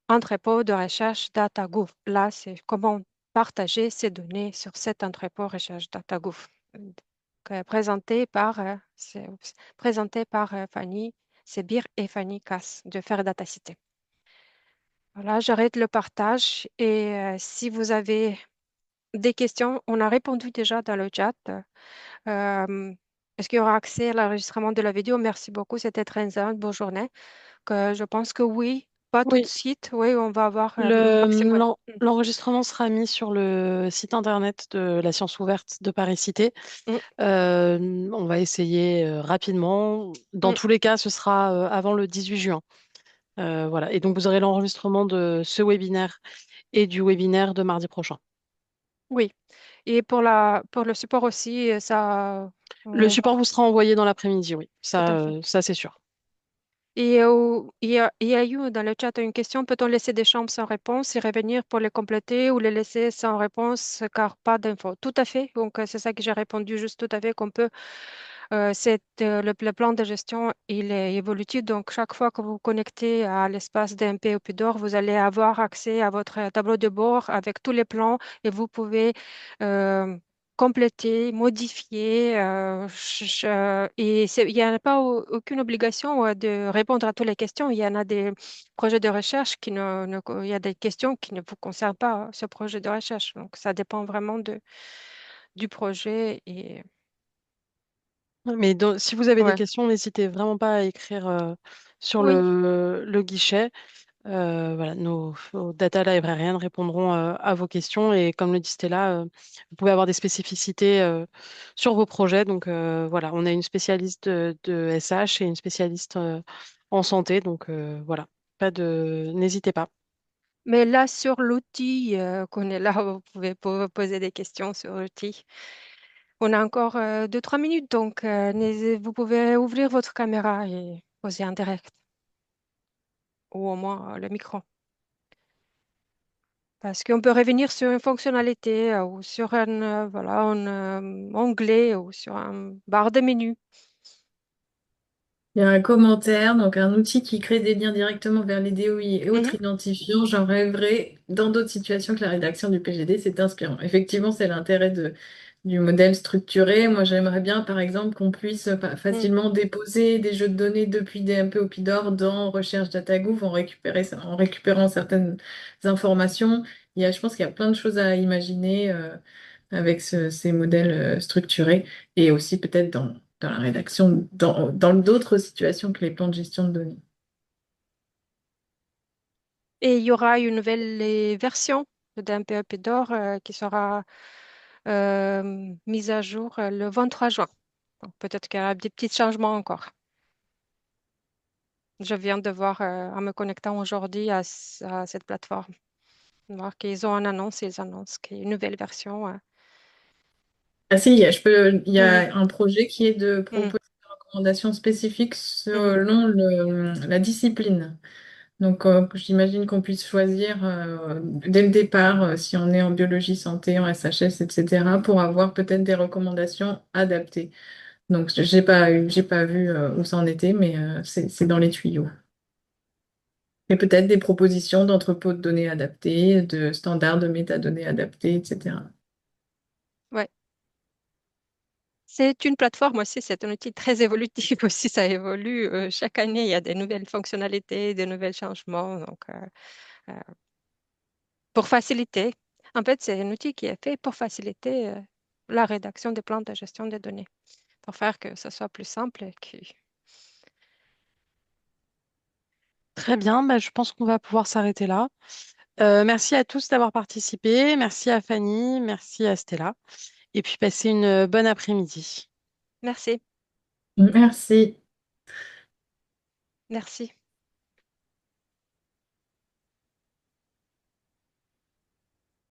entrepôt de recherche DataGouv. Là, c'est comment partager ces données sur cet entrepôt recherche DataGouv. Présenté par, présenté par Fanny Sebir et Fanny Cass de Faire Datacité. Voilà, j'arrête le partage et si vous avez des questions, on a répondu déjà dans le chat. Est-ce qu'il y aura accès à l'enregistrement de la vidéo? Merci beaucoup, c'était très intéressant. Bonne journée. Je pense que oui, pas tout de Oui, suite. Oui, on va avoir maximum. l'enregistrement sera mis sur le site internet de la Science ouverte de Paris-Cité. Mm, On va essayer rapidement. Dans mm. tous les cas, ce sera avant le 18 juin. Voilà. Et donc, vous aurez l'enregistrement de ce webinaire et du webinaire de mardi prochain. Oui. Et pour le support aussi, ça. Le On support va- vous sera envoyé dans l'après-midi, oui. Tout Ça, à fait. ça c'est sûr. Et il y a eu dans le chat une question, peut-on laisser des chambres sans réponse et revenir pour les compléter ou les laisser sans réponse car pas d'infos? Tout à fait. Donc, c'est ça que j'ai répondu juste tout à fait qu'on peut. Le plan de gestion, il est évolutif. Donc, chaque fois que vous vous connectez à l'espace DMP ou PUDOR, vous allez avoir accès à votre tableau de bord avec tous les plans et vous pouvez euh, compléter, modifier. Il n'y a pas aucune obligation de répondre à toutes les questions. Il y en a des projets de recherche il y a des questions qui ne vous concernent pas, ce projet de recherche. Donc, ça dépend vraiment du projet et Mais si vous avez des ouais. questions, n'hésitez vraiment pas à écrire sur Oui. le guichet. Voilà, nos data librarians répondront à vos questions et comme le dit Stella, vous pouvez avoir des spécificités sur vos projets. Donc voilà, on a une spécialiste de SH et une spécialiste en santé. Donc voilà, n'hésitez pas. Mais là, sur l'outil qu'on est là, vous pouvez poser des questions sur l'outil. On a encore 2, 3 minutes, donc vous pouvez ouvrir votre caméra et poser en direct, ou au moins le micro. Parce qu'on peut revenir sur une fonctionnalité ou sur voilà, un onglet ou sur un barre de menu. Il y a un commentaire, donc un outil qui crée des liens directement vers les DOI et Mhm, autres identifiants. J'en rêverais dans d'autres situations que la rédaction du PGD, c'est inspirant. Effectivement, c'est l'intérêt du modèle structuré. Moi, j'aimerais bien, par exemple, qu'on puisse mhm. facilement déposer des jeux de données depuis DMP au PIDOR dans Recherche DataGouv en récupérant certaines informations. Je pense qu'il y a plein de choses à imaginer avec ces modèles structurés et aussi peut-être dans la rédaction, dans d'autres situations que les plans de gestion de données. Et il y aura une nouvelle version d'un PEP d'or qui sera mise à jour le 23 juin. Donc, peut-être qu'il y aura des petits changements encore. Je viens de voir en me connectant aujourd'hui à cette plateforme, voir qu'ils ont une annonce, ils annoncent qu'il y a une nouvelle version. Ah si, il y Mhm, a un projet qui est de mhm, proposer des recommandations spécifiques mhm. selon la discipline. Donc, j'imagine qu'on puisse choisir dès le départ, si on est en biologie santé, en SHS, etc., pour avoir peut-être des recommandations adaptées. Donc, j'ai pas vu où ça en était, mais c'est dans les tuyaux. Et peut-être des propositions d'entrepôts de données adaptés, de standards de métadonnées adaptés, etc. Ouais. C'est une plateforme aussi, c'est un outil très évolutif aussi, ça évolue. Chaque année, il y a des nouvelles fonctionnalités, des nouveaux changements. Donc, euh, pour faciliter, en fait, c'est un outil qui est fait pour faciliter la rédaction des plans de gestion des données, pour faire que ce soit plus simple. Très bien, bah, je pense qu'on va pouvoir s'arrêter là. Merci à tous d'avoir participé. Merci à Fanny, merci à Stella. Et puis passez une bonne après-midi. Merci, Merci. merci.